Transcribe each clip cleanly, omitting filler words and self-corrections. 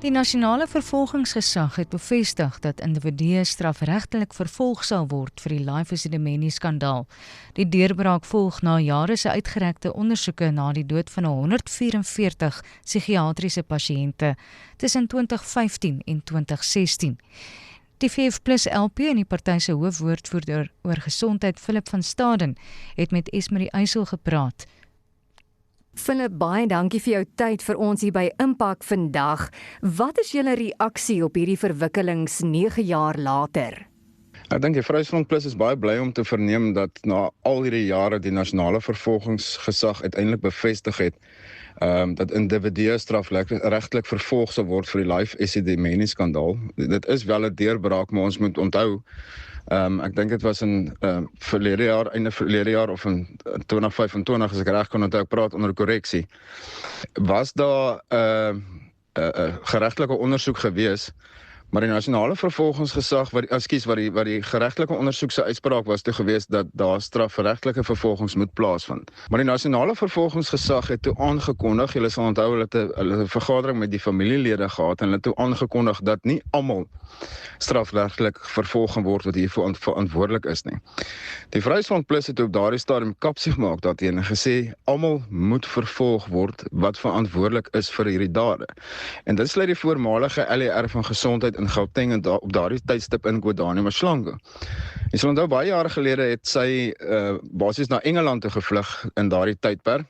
Die nasionale vervolgingsgesag het bevestig dat individue strafregtelik vervolg sal word vir die Life Esidimeni skandaal. Die deurbraak volg na jare se uitgerekte ondersoeke na die dood van 144 psigiatriese pasiënte tussen 2015 en 2016. Die VF+ LP en die party se hoofwoordvoerder oor gesondheid, Philip van Staden, het met Esmerie Eysel gepraat. Philip, baie dankie vir jou tyd vir ons hier by Impak vandag. Wat is julle reaksie op hierdie verwikkelings 9 jaar later? Ek dink die Vryheidsfront Plus is baie bly om te verneem dat na al hierdie jare die nasionale vervolgingsgesag uiteindelik bevestig het dat individue strafregtelik vervolg sal word vir die Life Esidimeni skandaal. Dit is wel 'n deurbraak, maar ons moet onthou, ek dink dit was in einde verlede jaar of in 2025, as ek reg kan onthou, ek praat onder korreksie, was daar 'n geregtelike ondersoek gewees, maar die nasionale vervolgingsgesag, wat die geregtelike ondersoek se uitspraak was toe gewees dat daar strafregtelike vervolgings moet plaasvind. Maar die nasionale vervolgingsgesag het toe aangekondig, julle sal onthou, hulle het 'n vergadering met die familielede gehad en hulle het toe aangekondig dat nie almal strafregtelik vervolg word wat hiervoor verantwoordelik is nie. Die Vryheidsfront Plus het op daardie stadium kapsie gemaak daarteen en gesê almal moet vervolg word wat verantwoordelik is vir hierdie dade. En dit sluit die voormalige LER van gesondheid in Gauteng en op daardie tydstip in Godani Mashlangu. Jy sal onthou, baie jare gelede het sy basies na Engeland toe gevlug in daardie tydperk.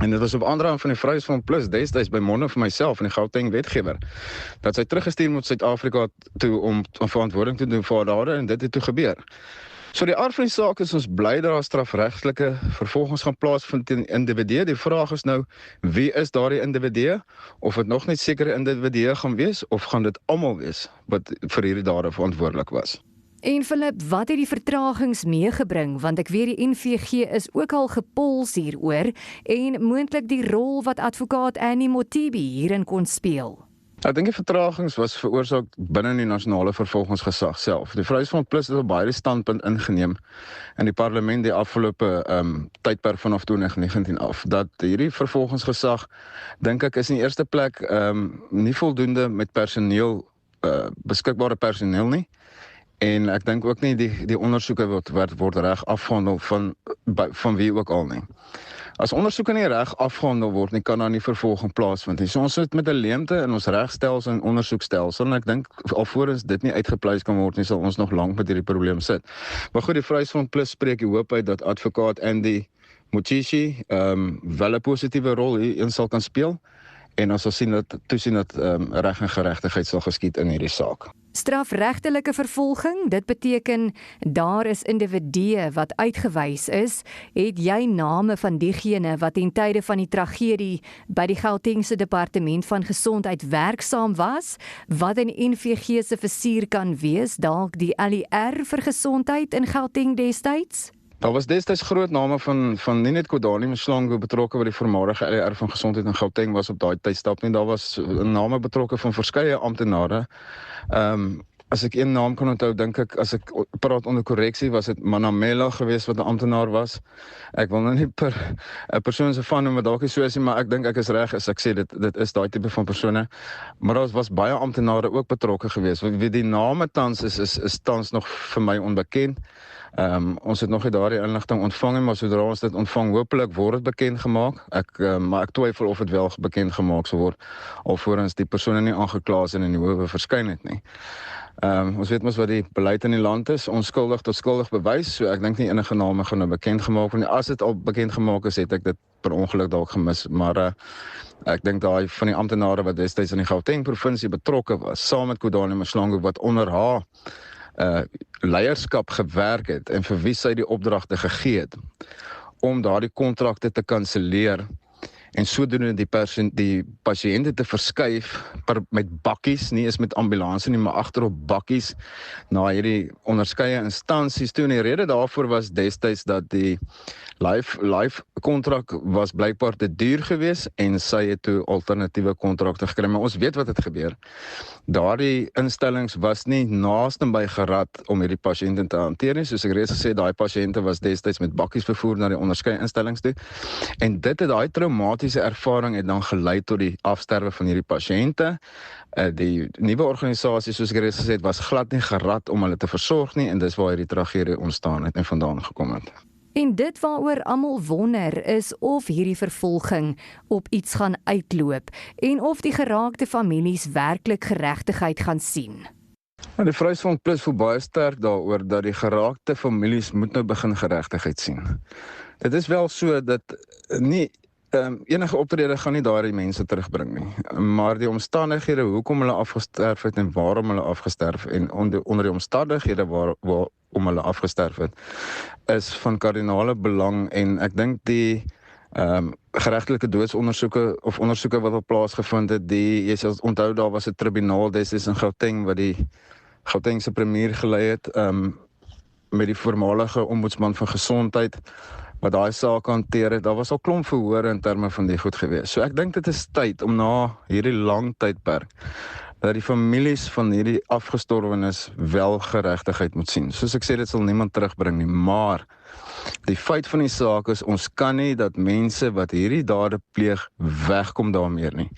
En dit was op aandraging van die Vryheidsfront Plus destyds by monde van myself en die Gauteng wetgewer, dat sy teruggestuur moet Suid-Afrika toe om verantwoording te doen vir haar dade, en dit het toe gebeur. So die aard van die saak is ons bly dat daar strafregtelike vervolgings gaan plaasvind teen individue. Die vraag is nou, wie is daardie individue? Of het nog net sekere individue gaan wees, of gaan dit almal wees wat vir hierdie dade verantwoordelik was? En Philip, wat het die vertragings meegebring? Want ek weet die NVG is ook al gepols hieroor en moontlik die rol wat advokaat Annie Mothibi hierin kon speel. Ek dink die vertragings was veroorsaak binne die nasionale vervolgingsgesag self. Die Vryheidsfront Plus het op baie standpunt ingeneem in die parlement die afgelope tydperk vanaf 2019 af, dat hierdie vervolgingsgesag, dink ek, is in die eerste plek nie voldoende met personeel, beskikbare personeel nie. En ek dink ook nie die ondersoeke word reg afgehandel van wie ook al nie. As ondersoeke nie reg afgehandel word nie, kan daar nie vervolging plaasvind nie. So ons sit met 'n leemte in ons regstelsel en ondersoekstelsel, en ek dink alvorens dit nie uitgepleis kan word nie, sal ons nog lank met hierdie probleem sit. Maar goed, die Vryheidsfront Plus spreek die hoop uit dat advokaat Andy Mothibi wel 'n positiewe rol hierin sal kan speel, en ons sal toesien dat reg en geregtigheid sal geskied in hierdie saak. Strafregtelike vervolging, dit beteken daar is individue wat uitgewys is. Het jy name van diegene wat ten tye van die tragedie by die Gautengse Departement van Gesondheid werksaam was, wat in NVG se vizier kan wees, dalk die LER vir gesondheid in Gauteng destyds? Daar was destyds groot name van nie net Godani Mashlangu betrokke by die voormalige LER van gesondheid in Gauteng was op daai tydstap nie. Daar was name betrokke van verskeie amptenare. As ek een naam kan onthou, dink ek, as ek praat onder korreksie, was dit Manamela geweest wat 'n amptenaar was. Ek wil nou nie per 'n persoon se van noem wat dalk nie so is nie, maar ek dink ek is reg as ek sê dit is daai tipe van persone. Maar daar was baie amptenare ook betrokke geweest. Wie die name tans is tans nog vir my onbekend. Ons het nog nie daardie inligting ontvang, maar sodra ons dit ontvang, hopelik word dit bekend gemaak. Maar ek twyfel of dit wel bekend gemaak sal word, alvorens die persone nie aangekla is en in die howe verskyn het nie. Ons weet mos wat die beleid in die land is, onskuldig tot skuldig bewys, so ek dink nie enige name gaan nou bekend gemaak word nie. As dit al bekend gemaak is, het ek dit per ongeluk dalk gemis, maar ek dink daai van die amptenare wat destyds in die Gauteng provinsie betrokke was, saam met Godani Mashlangu wat onder haar leierskap gewerk het en vir wie sy die opdragte gegee het om daardie kontrakte te kanselleer en sodoende die pasiënte te verskuif met bakkies, nie eens met ambulanse nie, maar agterop bakkies na hierdie onderskeie instansies toe. En die rede daarvoor was destyds dat die life kontrak was blykbaar te duur geweest en sy het toe alternatiewe kontrakte gekry. Maar ons weet wat het gebeur. Daardie instellings was nie naaste by gerad om hierdie pasiënte te hanteer nie. Soos ek reeds gesê, daai pasiënte was destyds met bakkies vervoer na die onderskeie instellings toe. En dit het daai traumatiese traumatiese ervaring het dan gelei tot die afsterwe van hierdie pasiënte. Die nuwe organisasie, soos ek reeds gesê het, was glad nie gerad om hulle te versorg nie, en dis waar hierdie tragedie ontstaan het en vandaan gekom het. En dit waaroor almal wonder is of hierdie vervolging op iets gaan uitloop en of die geraakte families werklik geregtigheid gaan sien. Die Vryheidsfront Plus voel baie sterk daaroor dat die geraakte families moet nou begin geregtigheid sien. Dit is wel so dat nie enige optrede gaan nie daardie mense terugbring nie, maar die omstandighede hoekom hulle afgesterf het en waarom hulle afgesterf en onder die omstandighede waarom hulle afgesterf het, is van kardinale belang, en ek dink die geregtelike doodsondersoeke of ondersoeke wat op plaasgevind het, jy sal onthou daar was 'n tribunaal destyds in Gauteng wat die Gautengse premier gelei het met die voormalige ombudsman van gesondheid wat daai saak hanteer het. Daar was al klomp verhore in terme van die goed gewees. So ek dink dit is tyd om na hierdie lang tydperk dat die families van hierdie afgestorwenes wel geregtigheid moet sien. Soos ek sê, dit sal niemand terugbring nie, maar die feit van die saak is, ons kan nie dat mense wat hierdie dade pleeg wegkom daarmee nie.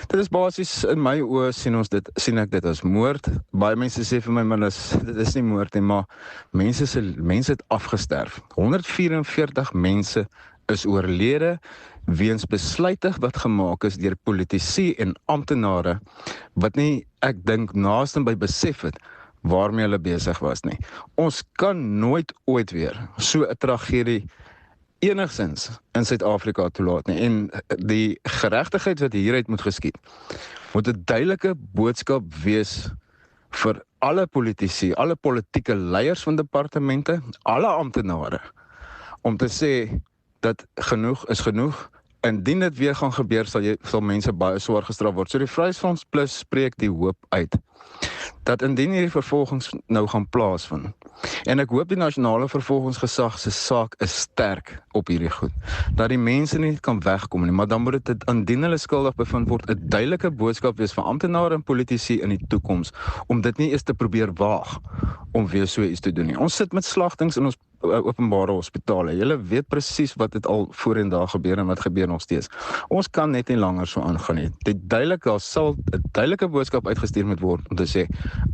Dit is basies, in my oë sien ek dit as moord. Baie mense sê vir my, maar dit is nie moord nie, maar mense het afgesterf. 144 mense is oorlede weens besluite wat gemaak is deur politici en amptenare wat nie, ek dink, naaste by besef het waarmee hulle besig was nie. Ons kan nooit ooit weer so 'n tragedie enigsins in Suid-Afrika toelaat nie. En die geregtigheid wat hieruit moet geskied, moet 'n duidelike boodskap wees vir alle politici, alle politieke leiers van departemente, alle amptenare, om te sê dat genoeg is genoeg. Indien dit weer gaan gebeur, sal mense baie swaar gestraf word. So die Vryheidsfront Plus spreek die hoop uit dat indien hierdie vervolgings nou gaan plaasvind, en ek hoop die nasionale vervolgingsgesag se saak is sterk op hierdie goed, dat die mense nie kan wegkom nie, maar dan moet dit, indien hulle skuldig bevind word, 'n duidelike boodskap wees vir amptenare en politici in die toekoms, om dit nie eens te probeer waag om weer so iets te doen nie. Ons sit met slagtings in ons openbare hospitale. Julle weet presies wat dit al voorheen daar gebeur en wat gebeur nog steeds. Ons kan net nie langer so aangaan nie. Daar sal 'n duidelike boodskap uitgestuur moet word om te sê,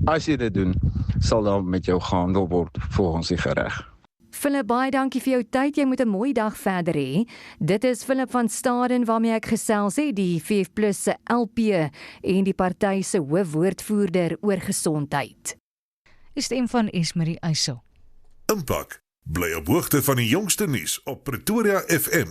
as jy dit doen, sal daar met jou gehandel word volgens die reg. Philip, baie dankie vir jou tyd. Jy moet 'n mooi dag verder hê. Dit is Philip van Staden waarmee ek gesels het, die VF+ se LP en die party se hoofwoordvoerder oor gesondheid. Die stem van Esmerie Eysel. Impak. Bly op hoogte van die jongste nuus op Pretoria FM.